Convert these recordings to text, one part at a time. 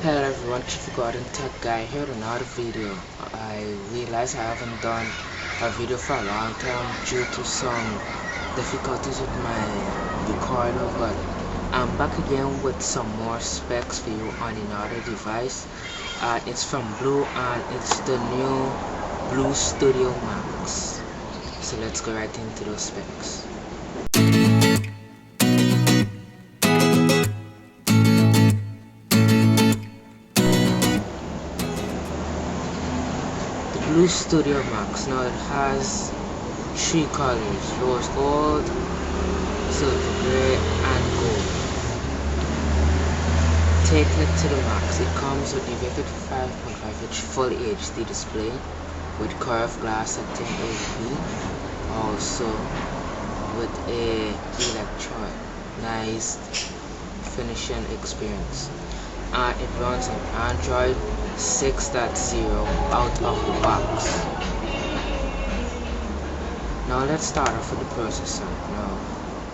Hello everyone, Chief Garden Tech Guy here with another video. I realize I haven't done a video for a long time due to some difficulties with my recorder, but I'm back again with some more specs for you on another device. It's from BLU and it's the new BLU Studio Max. So let's go right into those specs. BLU Studio Max. Now it has three colors: rose gold, silver gray, and gold. Taking it to the max, it comes with a vivid 5.5-inch Full HD display with curved glass at 1080p, also with a electronized finishing experience. And it runs on Android 6.0 out of the box. Now let's start off with the processor. Now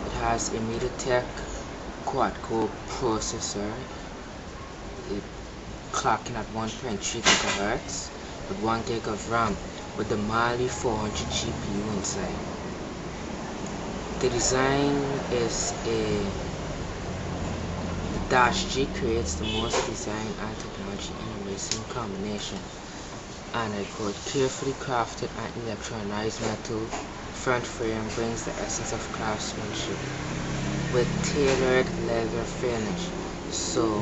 it has a MediaTek quad-core processor, it clocking at 1.3 GHz with 1 GB of RAM with the Mali 400 GPU inside. The design is the Dash G creates the most design and technology in a racing combination, and I quote, carefully crafted and electronized metal front frame brings the essence of craftsmanship with tailored leather finish. So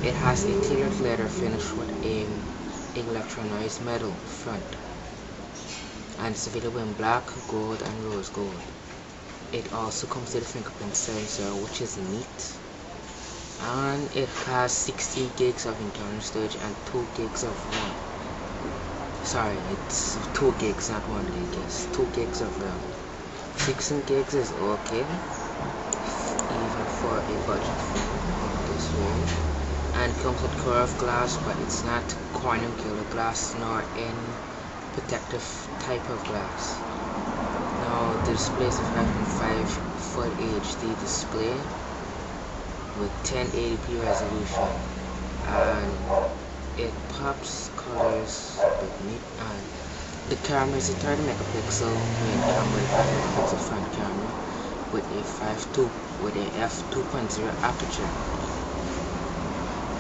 it has a tailored leather finish with a electronized metal front, and it's available in black, gold, and rose gold. It also comes with a fingerprint sensor, which is neat, and it has 16 gigs of internal storage and 2 gigs of RAM. Sorry, it's 2 gigs, not 1 gig. Yes, 2 gigs of RAM. 16 gigs is okay, even for a budget phone of this range. And it comes with curved glass, but it's not corning killer glass nor any protective type of glass. Now the display is a 5.5 Full HD display with 1080p resolution, and it pops colors with neat. And the camera is a 30 megapixel main camera with 5 megapixel front camera with a f2.0 aperture,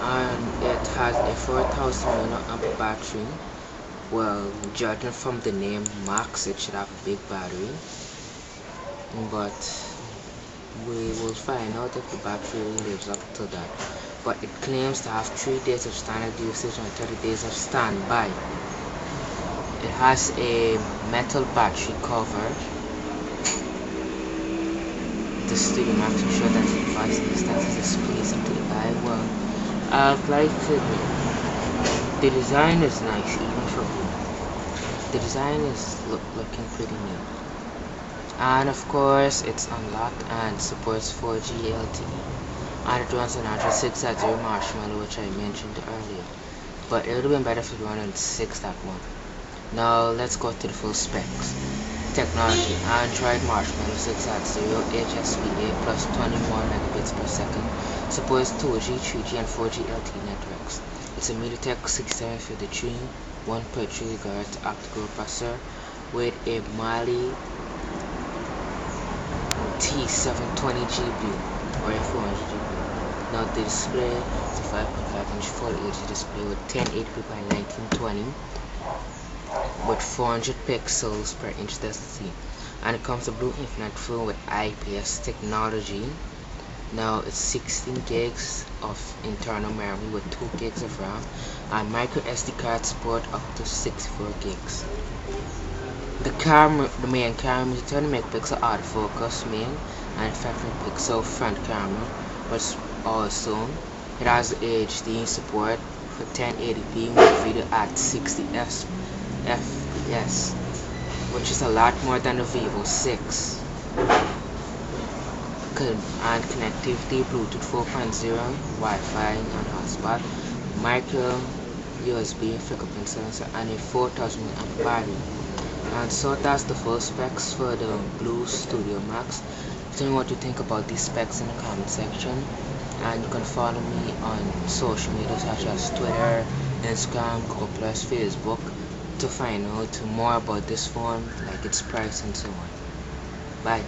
and it has a 4000 mAh battery. Well, judging from the name Max, it should have a big battery, but we will find out if the battery lives up to that. But it claims to have 3 days of standard usage and 30 days of standby. It has a metal battery cover. The Studio Max will show that it advanced instances is pleasing to the eye. Well, I'd like to admit, the design is nice even for me. The design is looking pretty neat. And of course it's unlocked and supports 4G LTE, and it runs on Android 6.0 Marshmallow, which I mentioned earlier, but it would have been better if it ran on 6.1. Now let's go to the full specs. Technology: Android Marshmallow 6.0 HSPA plus 21 megabits per second, supports 2G, 3G, and 4G LTE networks. It's a MediaTek 6753 1.3 GHz octa-core processor with a Mali T720 GPU or a 400 GPU. Now the display is a 5.5-inch Full HD display with 1080p by 1920 with 400 pixels per inch density, and it comes with BLU Infinite Film with IPS technology. Now it's 16 gigs of internal memory with 2 gigs of RAM, and micro SD card support up to 64 gigs. The main camera is a 30 megapixel autofocus main and 5 megapixel front camera, but also it has HD support for 1080p with video at 60 FPS, which is a lot more than the Vivo 6. And connectivity: Bluetooth 4.0, Wi-Fi and hotspot, micro USB fingerprint sensor, and a 4000 mAh battery. And so that's the full specs for the BLU Studio Max. Tell me what you think about these specs in the comment section, and you can follow me on social media such as Twitter, Instagram, Google+, Facebook to find out more about this phone, like its price and so on. Bye.